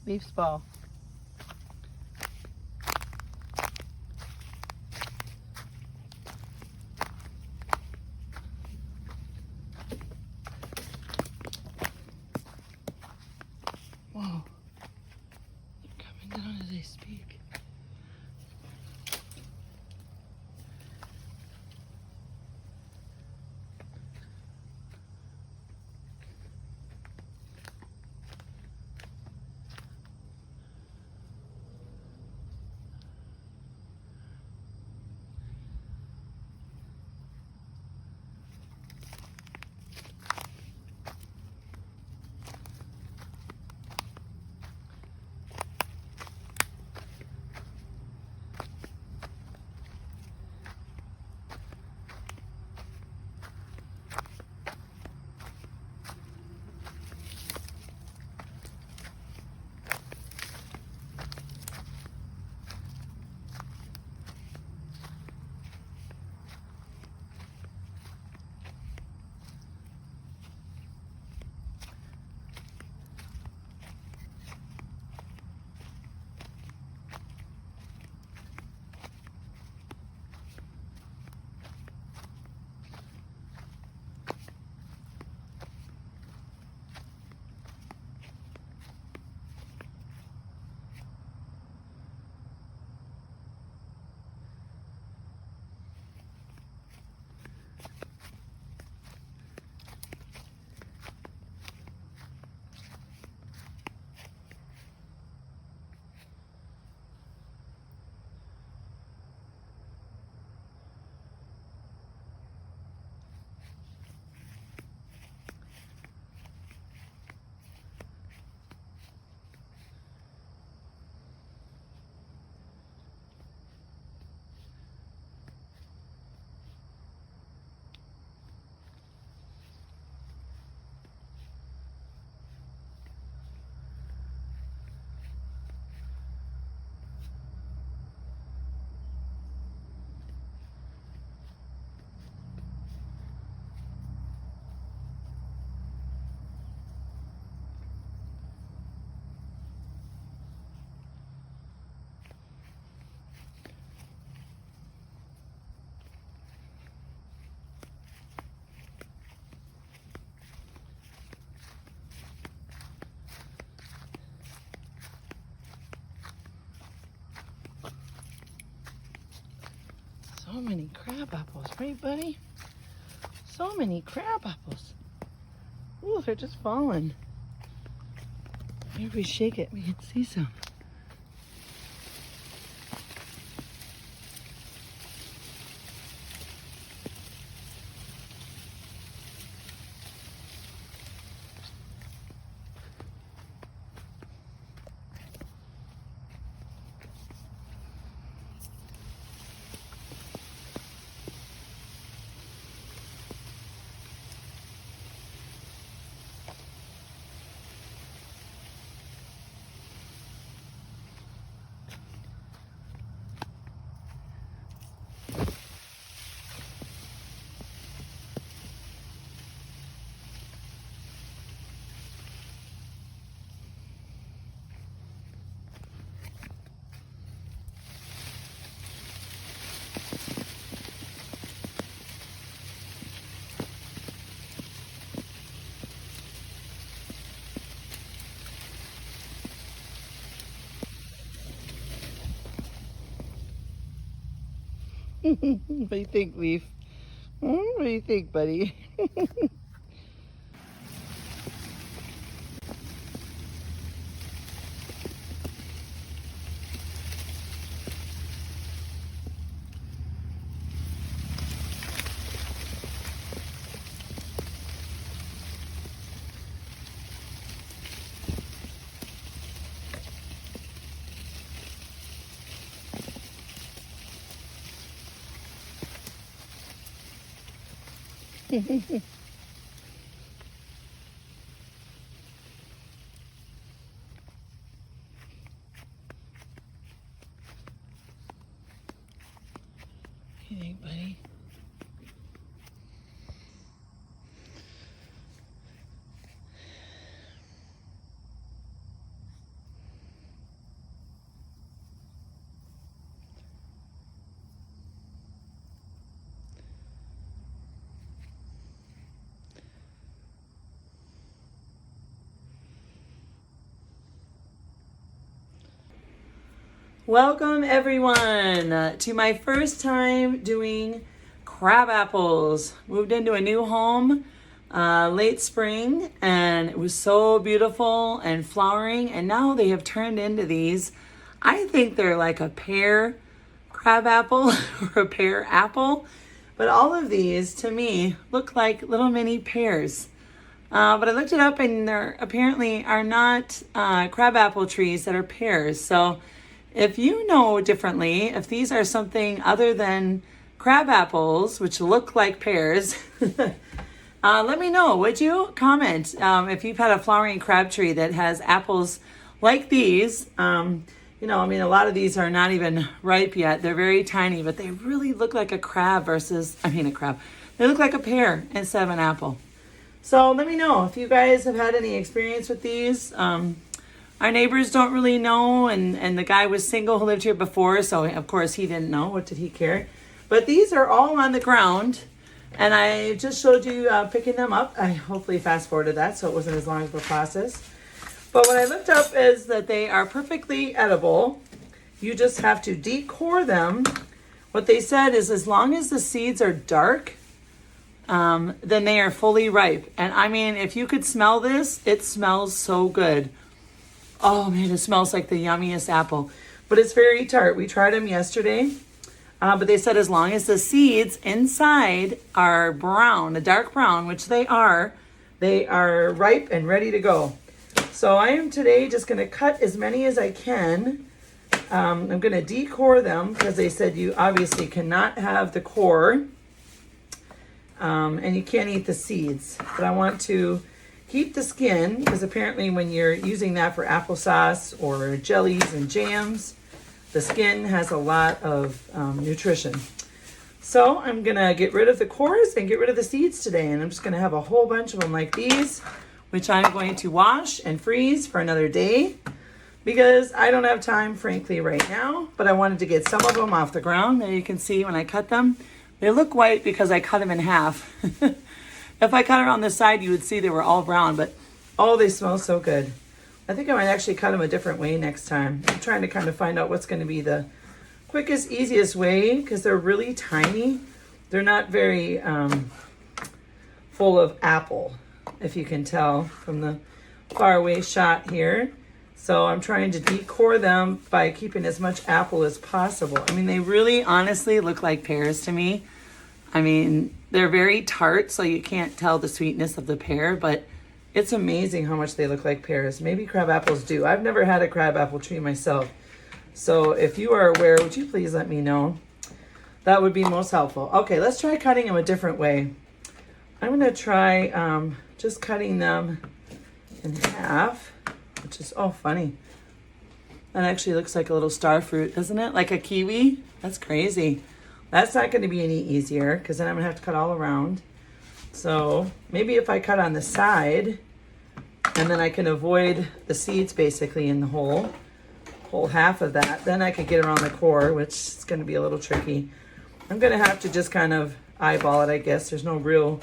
Leaf's ball. Whoa. They're coming down as I speak. So many crab apples, right, buddy? So many crab apples. Ooh, they're just falling. Maybe if we shake it, we can see some. What do you think, Leaf? What do you think, buddy? You think, buddy? Welcome everyone to my first time doing crab apples. Moved into a new home late spring and it was so beautiful and flowering, and now they have turned into these. I think they're like a pear crab apple or a pear apple, but all of these to me look like little mini pears. But I looked it up and there apparently are not crab apple trees that are pears. So if you know differently, if these are something other than crab apples, which look like pears, let me know, would you? Comment if you've had a flowering crab tree that has apples like these. You know, I mean, a lot of these are not even ripe yet. They're very tiny, but they really look like a crab versus, a crab. They look like a pear instead of an apple. So let me know if you guys have had any experience with these. Our neighbors don't really know, and the guy was single who lived here before, so of course he didn't know. What did he care? But these are all on the ground, and I just showed you picking them up. I hopefully fast forwarded that so it wasn't as long of a process. But what I looked up is that they are perfectly edible. You just have to decore them. What they said is as long as the seeds are dark, then they are fully ripe. And I mean, if you could smell this, it smells so good. Oh man, it smells like the yummiest apple. But it's very tart. We tried them yesterday. But they said as long as the seeds inside are brown, a dark brown, which they are ripe and ready to go. So I am today just going to cut as many as I can. I'm going to decore them because they said you obviously cannot have the core. And you can't eat the seeds. But I want to keep the skin because apparently when you're using that for applesauce or jellies and jams, the skin has a lot of nutrition. So I'm gonna get rid of the cores and get rid of the seeds today, and I'm just gonna have a whole bunch of them like these, which I'm going to wash and freeze for another day because I don't have time, frankly, right now, but I wanted to get some of them off the ground. There you can see when I cut them, they look white because I cut them in half. If I cut it on the side, you would see they were all brown, but oh, they smell so good. I think I might actually cut them a different way next time. I'm trying to kind of find out what's going to be the quickest, easiest way because they're really tiny. They're not very full of apple, if you can tell from the far away shot here. So I'm trying to decore them by keeping as much apple as possible. I mean, they really honestly look like pears to me. I mean, they're very tart, so you can't tell the sweetness of the pear, but it's amazing how much they look like pears. Maybe crab apples do. I've never had a crab apple tree myself. So if you are aware, would you please let me know? That would be most helpful. Okay, let's try cutting them a different way. I'm going to try just cutting them in half, which is, oh, funny. That actually looks like a little star fruit, doesn't it? Like a kiwi? That's crazy. That's not going to be any easier because then I'm going to have to cut all around. So maybe if I cut on the side and then I can avoid the seeds basically in the whole half of that, then I could get around the core, which is going to be a little tricky. I'm going to have to just kind of eyeball it, I guess. There's no real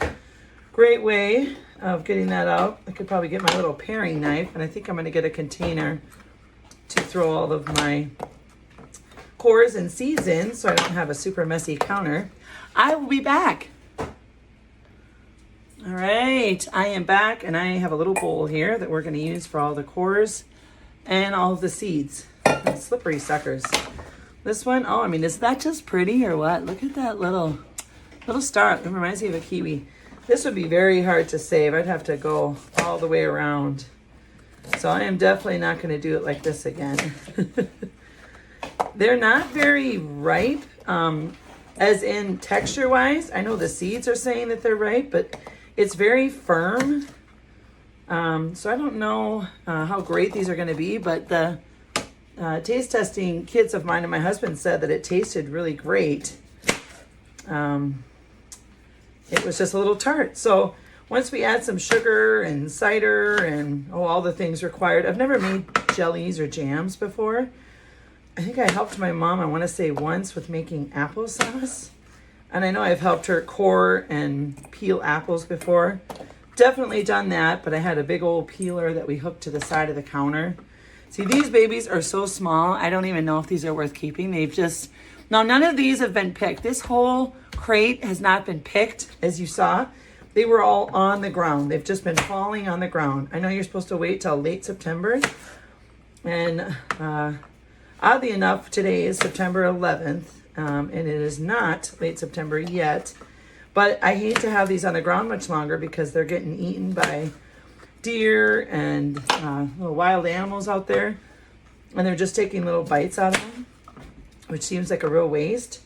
great way of getting that out. I could probably get my little paring knife, and I think I'm going to get a container to throw all of my cores and seeds in so I don't have a super messy counter. I will be back. All right, I am back, and I have a little bowl here that we're going to use for all the cores and all of the seeds. The slippery suckers. This one, oh, I mean, is that just pretty or what? Look at that little star. It reminds me of a kiwi. This would be very hard to save. I'd have to go all the way around. So I am definitely not going to do it like this again. They're not very ripe, as in texture-wise. I know the seeds are saying that they're ripe, but it's very firm. So I don't know how great these are going to be, but the taste testing kids of mine and my husband said that it tasted really great. It was just a little tart. So once we add some sugar and cider and all the things required. I've never made jellies or jams before. I think I helped my mom, I want to say once, with making applesauce. And I know I've helped her core and peel apples before. Definitely done that, but I had a big old peeler that we hooked to the side of the counter. See, these babies are so small, I don't even know if these are worth keeping. They've just, now none of these have been picked. This whole crate has not been picked, as you saw. They were all on the ground. They've just been falling on the ground. I know you're supposed to wait till late September. And oddly enough, today is September 11th, and it is not late September yet. But I hate to have these on the ground much longer because they're getting eaten by deer and little wild animals out there. And they're just taking little bites out of them, which seems like a real waste.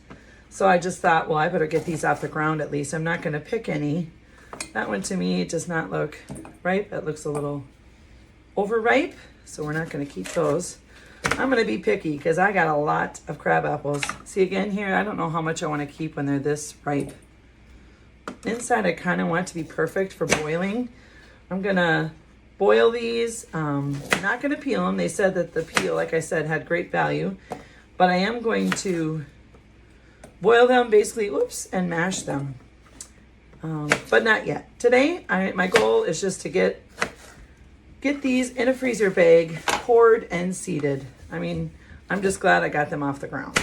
So I just thought, well, I better get these off the ground at least. I'm not going to pick any. That one to me does not look ripe. That looks a little overripe. So we're not going to keep those. I'm going to be picky because I got a lot of crab apples. See again here, I don't know how much I want to keep when they're this ripe. Inside I kind of want it to be perfect for boiling. I'm going to boil these. I'm not going to peel them. They said that the peel, like I said, had great value. But I am going to boil them basically, and mash them. But not yet. Today, my goal is just to get these in a freezer bag, poured and seeded. I mean, I'm just glad I got them off the ground.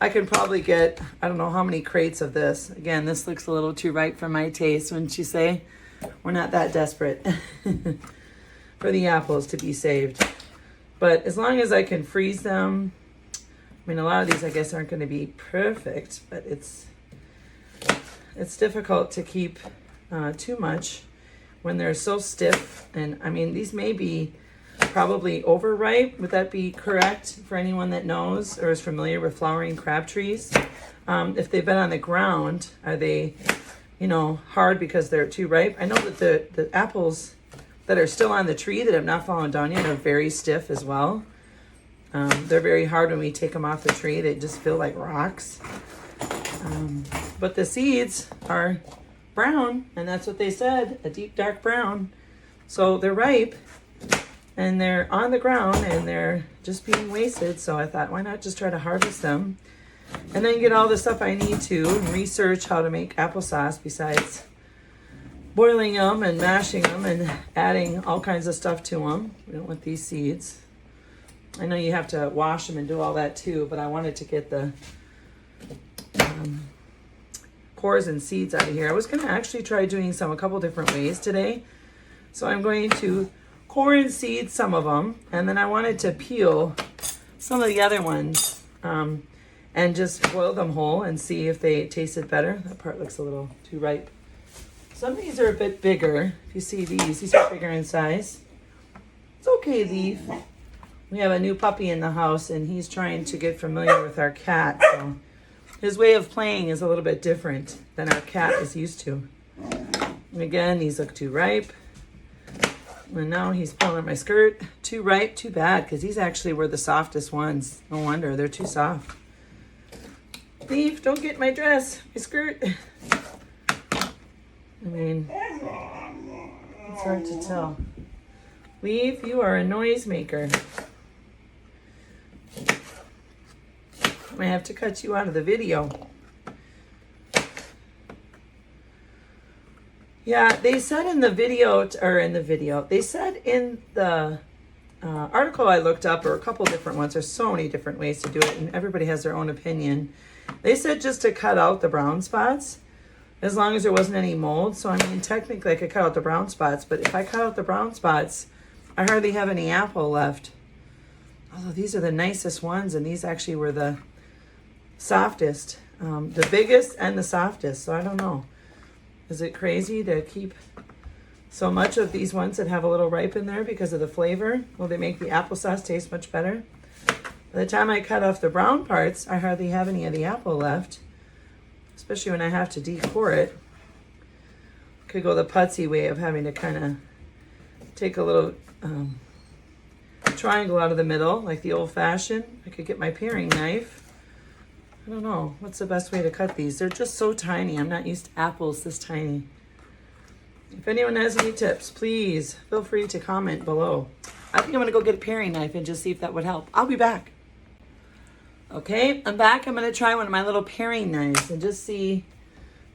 I could probably get, I don't know how many crates of this. Again, this looks a little too ripe for my taste, wouldn't you say? We're not that desperate for the apples to be saved. But as long as I can freeze them, I mean, a lot of these, I guess, aren't going to be perfect, but it's difficult to keep too much when they're so stiff. And I mean, these may be probably overripe. Would that be correct for anyone that knows or is familiar with flowering crab trees? If they've been on the ground, are they, hard because they're too ripe? I know that the apples that are still on the tree that have not fallen down yet are very stiff as well. They're very hard when we take them off the tree. They just feel like rocks. But the seeds are brown, and that's what they said, a deep dark brown. So they're ripe, and they're on the ground, and they're just being wasted. So I thought, why not just try to harvest them and then get all the stuff I need to and research how to make applesauce besides boiling them and mashing them and adding all kinds of stuff to them. We don't want these seeds. I know you have to wash them and do all that too, but I wanted to get the cores and seeds out of here. I was going to actually try doing a couple different ways today. So I'm going to core and seed some of them, and then I wanted to peel some of the other ones and just boil them whole and see if they tasted better. That part looks a little too ripe. Some of these are a bit bigger. If you see these are bigger in size. It's okay, Leaf. We have a new puppy in the house, and he's trying to get familiar with our cat. So his way of playing is a little bit different than our cat is used to. And again, these look too ripe. And now he's pulling at my skirt. Too ripe, too bad, because these actually were the softest ones. No wonder, they're too soft. Leaf, don't get my dress, my skirt. I mean, it's hard to tell. Leaf, you are a noisemaker. I might have to cut you out of the video. Yeah, they said in the video, they said in the article I looked up, or a couple different ones, there's so many different ways to do it, and everybody has their own opinion. They said just to cut out the brown spots, as long as there wasn't any mold. So, I mean, technically I could cut out the brown spots, but if I cut out the brown spots, I hardly have any apple left. Although these are the nicest ones, and these actually were the softest, the biggest and the softest. So I don't know. Is it crazy to keep so much of these ones that have a little ripe in there because of the flavor? Will they make the applesauce taste much better? By the time I cut off the brown parts, I hardly have any of the apple left, especially when I have to decore it. Could go the putsy way of having to kind of take a little triangle out of the middle, like the old-fashioned. I could get my paring knife. I don't know. What's the best way to cut these? They're just so tiny. I'm not used to apples this tiny. If anyone has any tips, please feel free to comment below. I think I'm going to go get a paring knife and just see if that would help. I'll be back. Okay, I'm back. I'm going to try one of my little paring knives and just see.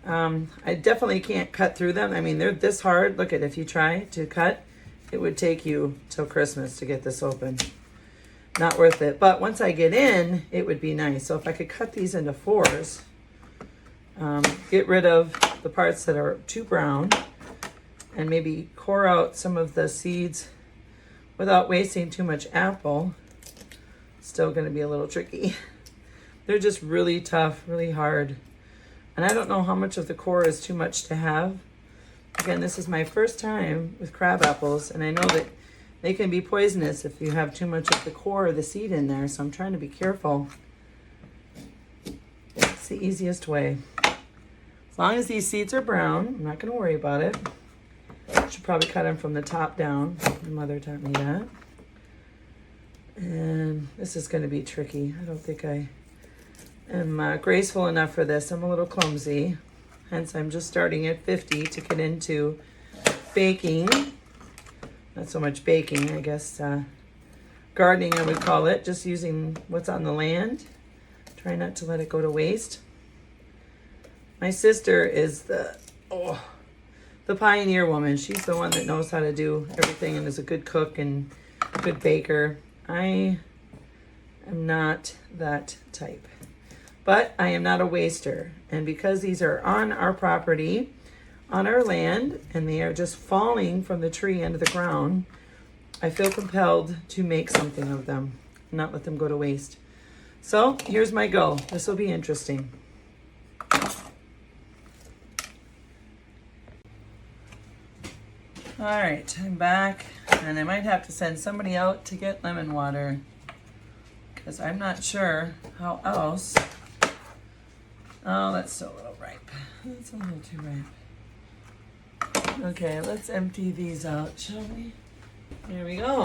I definitely can't cut through them. I mean, they're this hard. Look at, if you try to cut, it would take you till Christmas to get this open. not worth it. But once I get in, it would be nice. So if I could cut these into 4s, get rid of the parts that are too brown, and maybe core out some of the seeds without wasting too much apple. Still going to be a little tricky. They're just really tough, really hard. And I don't know how much of the core is too much to have. Again, this is my first time with crab apples, and I know that they can be poisonous if you have too much of the core or the seed in there, so I'm trying to be careful. It's the easiest way. As long as these seeds are brown, I'm not going to worry about it. Should probably cut them from the top down. My mother taught me that. And this is going to be tricky. I don't think I am graceful enough for this. I'm a little clumsy. Hence, I'm just starting at 50 to get into baking. Not so much baking, I guess gardening I would call it. Just using what's on the land. Try not to let it go to waste. My sister is the pioneer woman. She's the one that knows how to do everything and is a good cook and good baker. I am not that type. But I am not a waster. And because these are on our property, on our land, and they are just falling from the tree into the ground, I feel compelled to make something of them, not let them go to waste. So here's my go. This will be interesting. All right, I'm back, and I might have to send somebody out to get lemon water because I'm not sure how else. Oh, that's still a little ripe. That's a little too ripe. Okay, let's empty these out, shall we? There we go.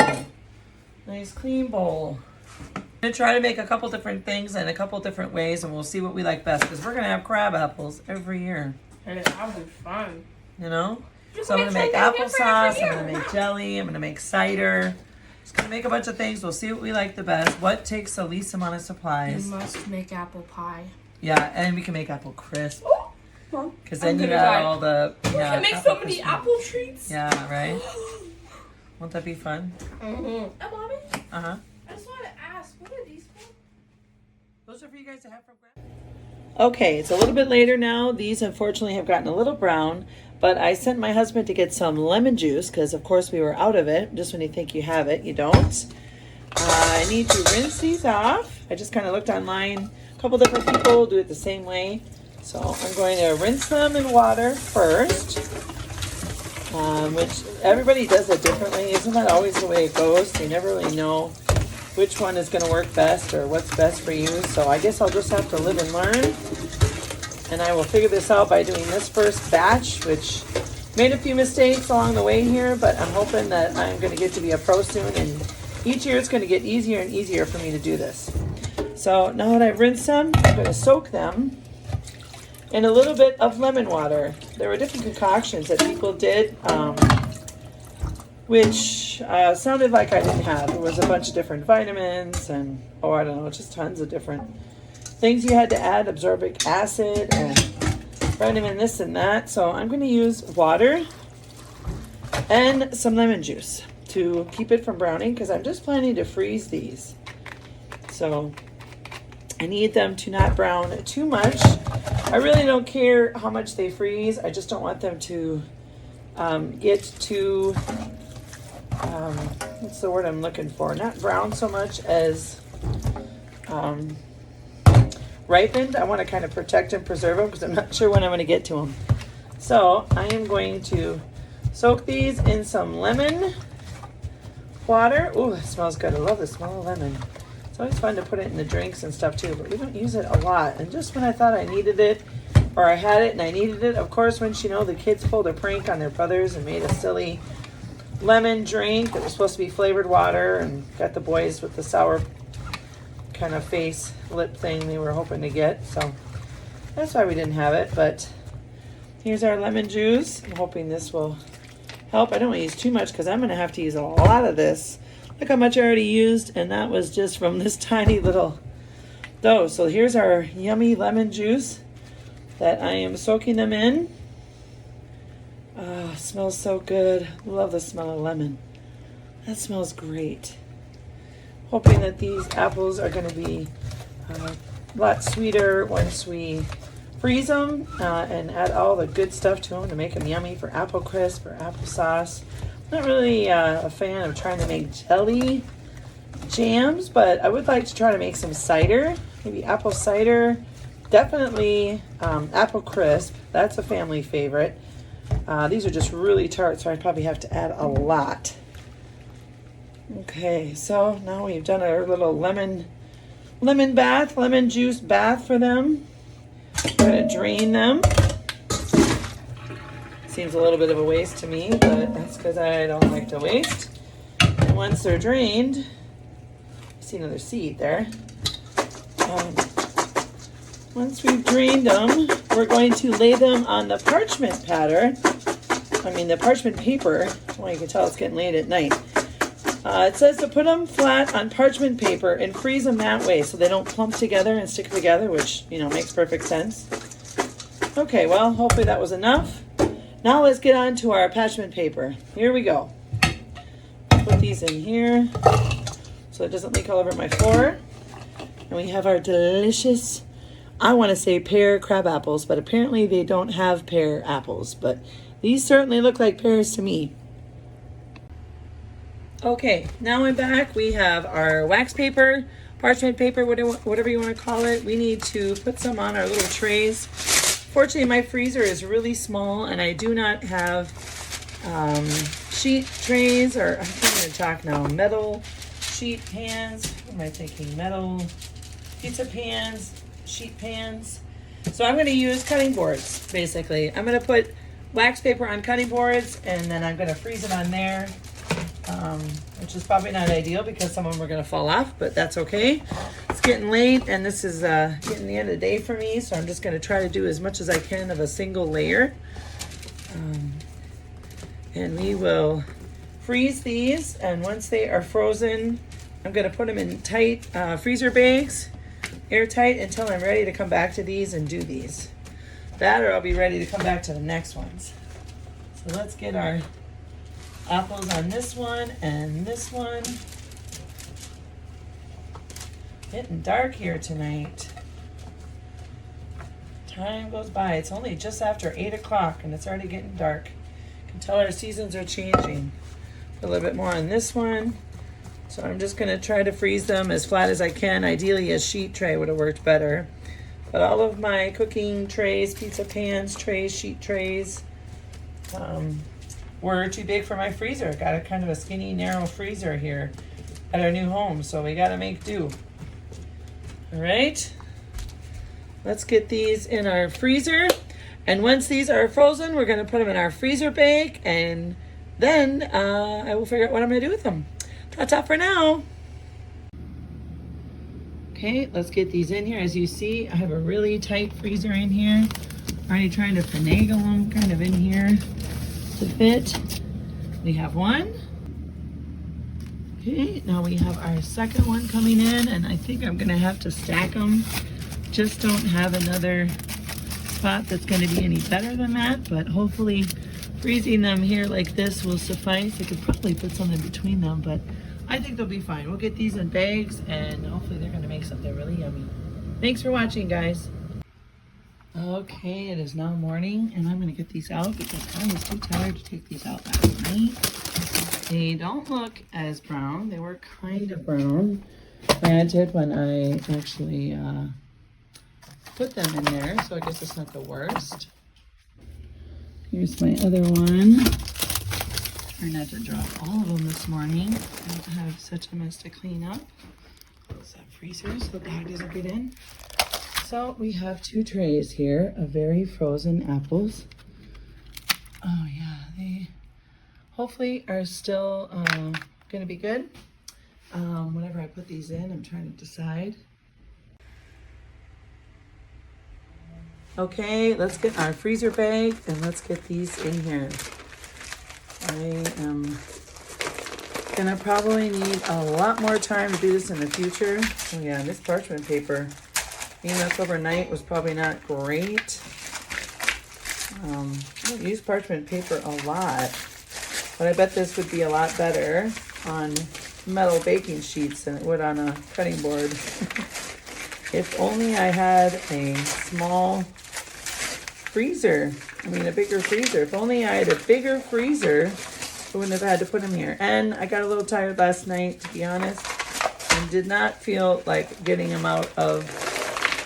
Nice clean bowl. I'm gonna try to make a couple different things in a couple different ways, and we'll see what we like best because we're gonna have crab apples every year. And that'll be fun. You know? So I'm gonna make applesauce, I'm gonna make jelly, I'm gonna make cider. Just gonna make a bunch of things. We'll see what we like the best. What takes the least amount of supplies? You must make apple pie. Yeah, and we can make apple crisp. Oh, because then you got all the we can make so many apple treats. Yeah, right? Won't that be fun? Mm-hmm. Mommy? Uh-huh. I just wanted to ask, what are these for? Those are for you guys to have for breakfast. Okay, it's a little bit later now. These unfortunately have gotten a little brown, but I sent my husband to get some lemon juice because of course we were out of it. Just when you think you have it, you don't. I need to rinse these off. I just kind of looked online. A couple different people do it the same way. So I'm going to rinse them in water first, which everybody does it differently. Isn't that always the way it goes? You never really know which one is going to work best or what's best for you. So I guess I'll just have to live and learn. And I will figure this out by doing this first batch, which made a few mistakes along the way here, but I'm hoping that I'm going to get to be a pro soon. And each year it's going to get easier and easier for me to do this. So now that I've rinsed them, I'm going to soak them in a little bit of lemon water. There were different concoctions that people did, which sounded like I didn't have. There was a bunch of different vitamins and, I don't know, just tons of different things you had to add, absorbic acid and vitamin this and that. So I'm going to use water and some lemon juice to keep it from browning because I'm just planning to freeze these. So I need them to not brown too much. I really don't care how much they freeze. I just don't want them to get too, what's the word I'm looking for? Not brown so much as ripened. I want to kind of protect and preserve them because I'm not sure when I'm going to get to them. So I am going to soak these in some lemon water. Ooh, it smells good. I love the smell of lemon. It's always fun to put it in the drinks and stuff too, but we don't use it a lot. And just when I thought I needed it, or I had it and I needed it, of course, when the kids pulled a prank on their brothers and made a silly lemon drink that was supposed to be flavored water and got the boys with the sour kind of face lip thing they were hoping to get. So that's why we didn't have it. But here's our lemon juice. I'm hoping this will help. I don't want to use too much because I'm going to have to use a lot of this. Look how much I already used, and that was just from this tiny little dose. So here's our yummy lemon juice that I am soaking them in. Oh, it smells so good. Love the smell of lemon. That smells great. hoping that these apples are going to be a lot sweeter once we freeze them and add all the good stuff to them to make them yummy for apple crisp or applesauce. I'm not really a fan of trying to make jelly jams, but I would like to try to make some cider, maybe apple cider. Definitely apple crisp. That's a family favorite. These are just really tart, so I probably have to add a lot. Okay, so now we've done our little lemon juice bath for them. We're gonna drain them. Seems a little bit of a waste to me, but that's because I don't like to waste. And once they're drained, I see another seed there. Once we've drained them, we're going to lay them on the parchment paper. Well, you can tell it's getting late at night. It says to put them flat on parchment paper and freeze them that way so they don't clump together and stick together, which, makes perfect sense. Okay, well, hopefully that was enough. Now let's get on to our parchment paper. Here we go. Put these in here so it doesn't leak all over my floor. And we have our delicious, I want to say pear crab apples, but apparently they don't have pear apples, but these certainly look like pears to me. Okay, now I'm back. We have our wax paper, parchment paper, whatever you want to call it. We need to put some on our little trays. Fortunately, my freezer is really small and I do not have sheet trays, or I'm trying to talk now, metal sheet pans. What am I thinking? Metal pizza pans, sheet pans. So I'm going to use cutting boards, basically. I'm going to put wax paper on cutting boards and then I'm going to freeze it on there. Which is probably not ideal because some of them are going to fall off, but that's okay. It's getting late and this is getting the end of the day for me, so I'm just going to try to do as much as I can of a single layer. And we will freeze these, and once they are frozen, I'm going to put them in tight freezer bags, airtight, until I'm ready to come back to these and do these. That, or I'll be ready to come back to the next ones. So let's get our apples on this one and this one. Getting dark here tonight. Time goes by. It's only just after 8 o'clock and it's already getting dark. You can tell our seasons are changing. Put a little bit more on this one. So I'm just going to try to freeze them as flat as I can. Ideally a sheet tray would have worked better. But all of my cooking trays, pizza pans, trays, sheet trays, were too big for my freezer. Got a kind of a skinny, narrow freezer here at our new home, so we got to make do. All right, let's get these in our freezer, and once these are frozen, we're going to put them in our freezer bag, and then I will figure out what I'm going to do with them. Ta-ta for now. Okay, let's get these in here. As you see, I have a really tight freezer in here. Already trying to finagle them kind of in here to fit. We have one. Okay, now we have our second one coming in, and I think I'm gonna have to stack them. Just don't have another spot that's gonna be any better than that, but hopefully freezing them here like this will suffice. I could probably put something between them, but I think they'll be fine. We'll get these in bags and hopefully they're gonna make something really yummy. Thanks for watching, guys. Okay, it is now morning and I'm gonna get these out because I was too tired to take these out last night. They don't look as brown. They were kind of brown. Granted, when I actually put them in there, so I guess it's not the worst. Here's my other one. Try not to drop all of them this morning. I don't have such a mess to clean up. Close that freezer so the dog doesn't get in. So we have two trays here of very frozen apples. Oh yeah, they hopefully are still gonna be good. Whenever I put these in, I'm trying to decide. Okay, let's get our freezer bag and let's get these in here. I am gonna probably need a lot more time to do this in the future. Oh yeah, this parchment paper, being left overnight, was probably not great. I don't use parchment paper a lot, but I bet this would be a lot better. on metal baking sheets than it would on a cutting board. If only I had a small freezer. I mean, a bigger freezer. If only I had a bigger freezer, I wouldn't have had to put them here. And I got a little tired last night, to be honest, and did not feel like getting them out of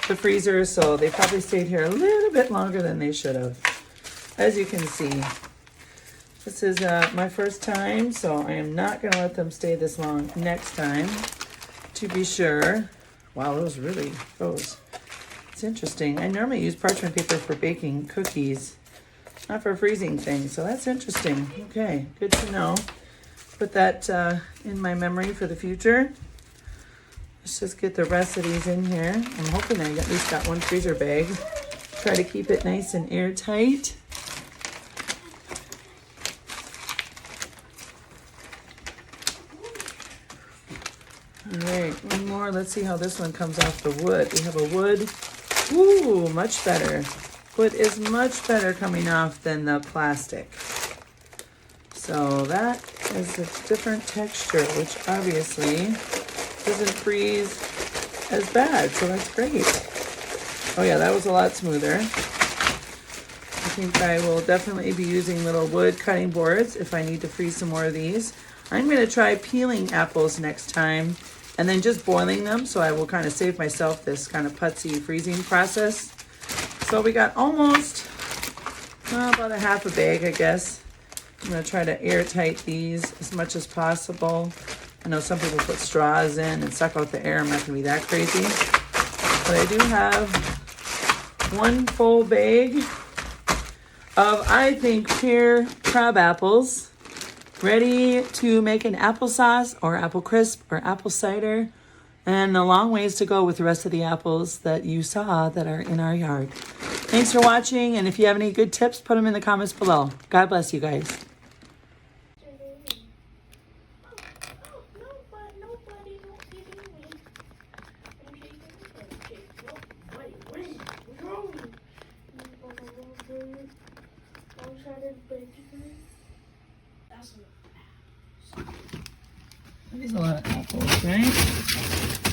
the freezer, so they probably stayed here a little bit longer than they should have. As you can see, this is my first time, so I am not going to let them stay this long next time, to be sure. Wow, those really froze. It's interesting. I normally use parchment paper for baking cookies, not for freezing things, so that's interesting. Okay, good to know. Put that in my memory for the future. Let's just get the rest of these in here. I'm hoping I at least got one freezer bag. Try to keep it nice and airtight. All right, one more. Let's see how this one comes off the wood. We have a wood. Ooh, much better. Wood is much better coming off than the plastic. So that is a different texture, which obviously doesn't freeze as bad. So that's great. Oh yeah, that was a lot smoother. I think I will definitely be using little wood cutting boards if I need to freeze some more of these. I'm going to try peeling apples next time and then just boiling them, so I will kind of save myself this kind of putsy freezing process. So we got almost about a half a bag, I guess. I'm going to try to airtight these as much as possible. I know some people put straws in and suck out the air. I'm not going to be that crazy. But I do have one full bag of, I think, pear crab apples, ready to make an applesauce or apple crisp or apple cider, and a long ways to go with the rest of the apples that you saw that are in our yard. Thanks for watching, and if you have any good tips, put them in the comments below. God bless you guys. That is a lot of apples, right?